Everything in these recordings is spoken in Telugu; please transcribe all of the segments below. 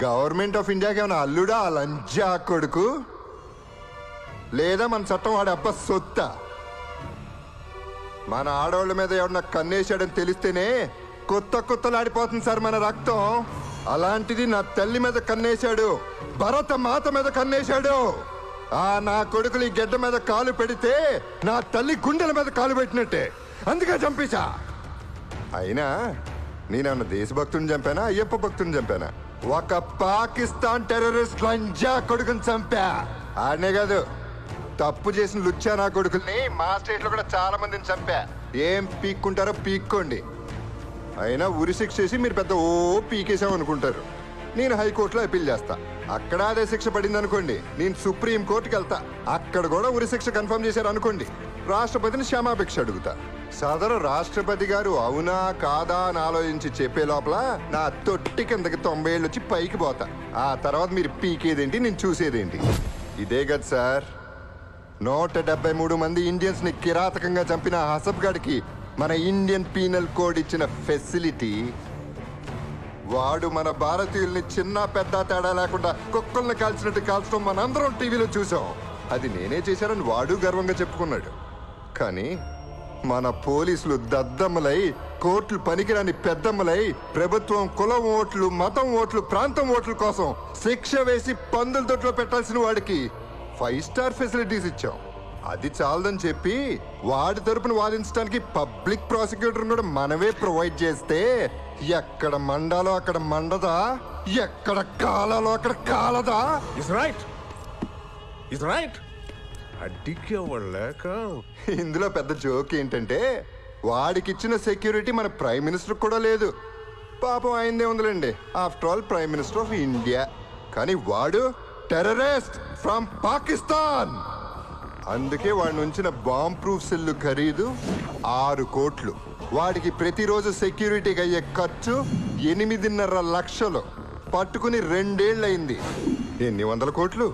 గవర్నమెంట్ ఆఫ్ ఇండియాకి ఏమైనా అల్లుడా ఆ లంజా కొడుకు, లేదా మన చట్టం వాడి అబ్బ సొత్త? మన ఆడవాళ్ళ మీద ఎవరన్నా కన్నేశాడని తెలిస్తేనే కొత్తలాడిపోతుంది సార్ మన రక్తం. అలాంటిది నా తల్లి మీద కన్నేశాడు, భరత మాత మీద కన్నేశాడు. నా కొడుకులు ఈ గడ్డ మీద కాలు పెడితే నా తల్లి గుండెల మీద కాలు పెట్టినట్టే, అందుకే చంపేశా. అయినా నేనన్న దేశభక్తుని చంపానా, అయ్యప్ప భక్తుని చంపానా? ఒక పాకిస్తాన్ టెర్రరిస్ట్ లంజా కొడుకుని చంపా. ఆడనే కాదు, తప్పు చేసిన లుచ్చా నా కొడుకుల్ని మా స్టేట్ లో కూడా చాలా మందిని చంపా. ఏం పీక్కుంటారో పీక్కోండి. అయినా ఉరి శిక్ష చేసి మీరు పెద్ద పీకేసాం అనుకుంటారు. నేను హైకోర్టులో అప్పీల్ చేస్తా. అక్కడ అదే శిక్ష పడింది అనుకోండి, నేను సుప్రీం కోర్టుకి వెళ్తా. అక్కడ కూడా ఉరి శిక్ష కన్ఫర్మ్ చేశారు అనుకోండి, రాష్ట్రపతిని క్షమాభిక్ష అడుగుతా. సదరు రాష్ట్రపతి గారు అవునా కాదా అని ఆలోచించి చెప్పే లోపల నా తొట్టి కిందకి 90 ఏళ్ళు వచ్చి పైకి పోతా. ఆ తర్వాత మీరు పీకేదేంటి, నేను చూసేదేంటి? ఇదే కదా సార్ 173 మంది ఇండియన్స్ ని కిరాతకంగా చంపిన హసబ్ గడికి మన ఇండియన్ పీనల్ కోడ్ ఇచ్చిన ఫెసిలిటీ. వాడు మన భారతీయుల్ని చిన్న పెద్ద తేడా లేకుండా కుక్కల్ని కాల్చినట్టు కాల్చడం మనందరం టీవీలో చూసాం. అది నేనే చేశానని వాడు గర్వంగా చెప్పుకున్నాడు. కానీ మన పోలీసులు దద్దమ్మలై, కోర్టులు పనికిరాని పెద్దమ్మలై, ప్రభుత్వం కులం ఓట్లు, మతం ఓట్లు, ప్రాంతం ఓట్ల కోసం శిక్ష వేసి పందుల దొడ్లో పెట్టాల్సిన వాడికి 5 స్టార్ ఫెసిలిటీస్ ఇచ్చాం. అది చాలదని చెప్పి వాడి తరపున వాదించడానికి పబ్లిక్ ప్రాసిక్యూటర్ కూడా మనమే ప్రొవైడ్ చేస్తే ఎక్కడ మండాలో అక్కడ మండదా, ఎక్కడ కాలాలో అక్కడ కాలదా? ఇందులో పెద్ద జోక్ ఏంటంటే వాడికిచ్చిన సెక్యూరిటీ మన ప్రైమ్ మినిస్టర్ కూడా లేదు. పాపం అయిందే ఉందిలేండి, after all prime minister of India. కానీ వాడు టెర్రరిస్ట్ ఫ్రమ్ పాకిస్తాన్. అందుకే వాడి నుంచిన బాంబ్ ప్రూఫ్ సెల్లు ఖరీదు 6 కోట్లు. వాడికి ప్రతిరోజు సెక్యూరిటీకి అయ్యే ఖర్చు 8.5 లక్షలు. పట్టుకుని 2 ఏళ్ళయింది. ఎన్ని వందల కోట్లు?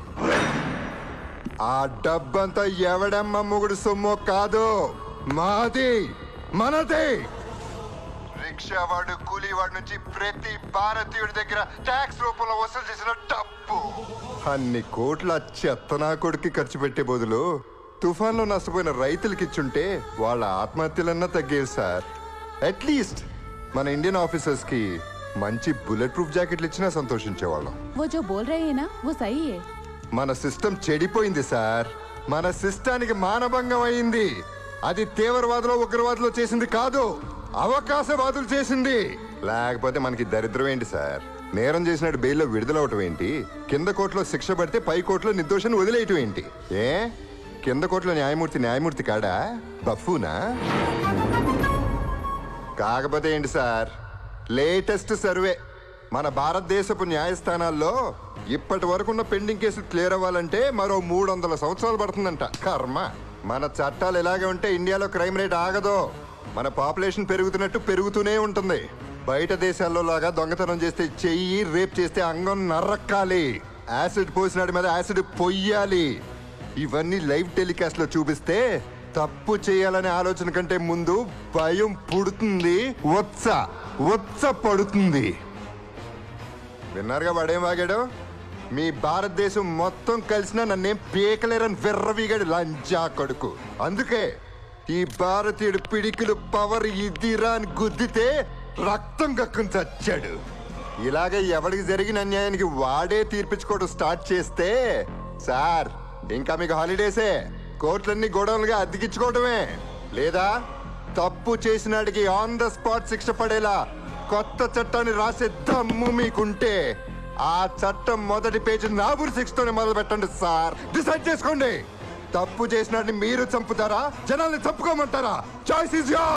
ఆ డబ్బంతా ఎవడమ్మ మొగుడు సొమ్మో కాదు, మాది, మనది. రిక్షావాడు, కూలీవాడి నుంచి ప్రతి భారతీయుడి దగ్గర ట్యాక్స్ రూపంలో వసూలు చేసిన డబ్బు. అన్ని కోట్ల చెత్తనా కొడుకు ఖర్చు పెట్టే బదులు తుఫాన్లో నష్టపోయిన రైతులకి ఇచ్చుంటే వాళ్ళ ఆత్మహత్యలన్నా తగ్గేవి సార్. అట్లీస్ట్ మన ఇండియన్ ఆఫీసర్స్ కి మంచి బుల్లెట్ ప్రూఫ్ జాకెట్లు ఇచ్చినా సంతోషించేవాళ్ళం. మన సిస్టమ్ చెడిపోయింది సార్. మన సిస్టానికి మానభంగం అయింది. అది తీవ్రవాదులో ఉగ్రవాదులో చేసింది కాదు, అవకాశవాదులు చేసింది. లేకపోతే మనకి దరిద్రం ఏంటి సార్? నేరం చేసినట్టు బెయిల్లో విడుదలవటం ఏంటి? కింద కోర్టులో శిక్ష పడితే పై కోర్టులో నిర్దోషాన్ని వదిలేయటం ఏంటి? కింద కోర్టులో న్యాయమూర్తి కాడా? బఫూనా? కాకపోతే ఏంటి సార్, లేటెస్ట్ సర్వే మన భారతదేశపు న్యాయస్థానాల్లో ఇప్పటి వరకున్న పెండింగ్ కేసులు క్లియర్ అవ్వాలంటే మరో 300 సంవత్సరాలు పడుతుందంట. కర్మ. మన చట్టాలు ఎలాగే ఉంటే ఇండియాలో క్రైమ్ రేట్ ఆగదో. మన పాపులేషన్ పెరుగుతున్నట్టు పెరుగుతూనే ఉంటుంది. బయట దేశాల్లో లాగా దొంగతనం చేస్తే చెయ్యి, రేప్ చేస్తే అంగం నరక్కాలి, యాసిడ్ పోసినాడి మీద యాసిడ్ పొయ్యాలి. ఇవన్నీ లైవ్ టెలికాస్ట్ లో చూపిస్తే తప్పు చేయాలనే ఆలోచన కంటే ముందు భయం పుడుతుంది, ఉత్స పడుతుంది. విన్నారుగా వాడేం వాగాడు? మీ భారతదేశం మొత్తం కలిసినా నన్నేం పీకలేరని విర్రవీగాడు లంజా కొడుకు. అందుకే ఈ భారతీయుడు పిడికిలు పవర్ ఇదిరా అని గుద్దితే రక్తం కక్కుని చచ్చాడు. ఇలాగే ఎవడికి జరిగిన అన్యాయానికి వాడే తీర్పించుకోవడం స్టార్ట్ చేస్తే సార్ ఇంకా మీకు హాలిడేసే. కోర్టులన్నీ గొడవలుగా అద్దెకించుకోవడమే. లేదా తప్పు చేసినాడికి ఆన్ ద స్పాట్ శిక్ష పడేలా కొత్త చట్టాన్ని రాసే దమ్ము మీకుంటే ఆ చట్టం మొదటి పేజీ నాబురు శిక్షతోనే మొదలు పెట్టండి సార్. డిసైడ్ చేసుకోండి. తప్పు చేసినాడిని మీరు చంపుతారా, జనాల్ని చంపుకోమంటారా? Choice is yours.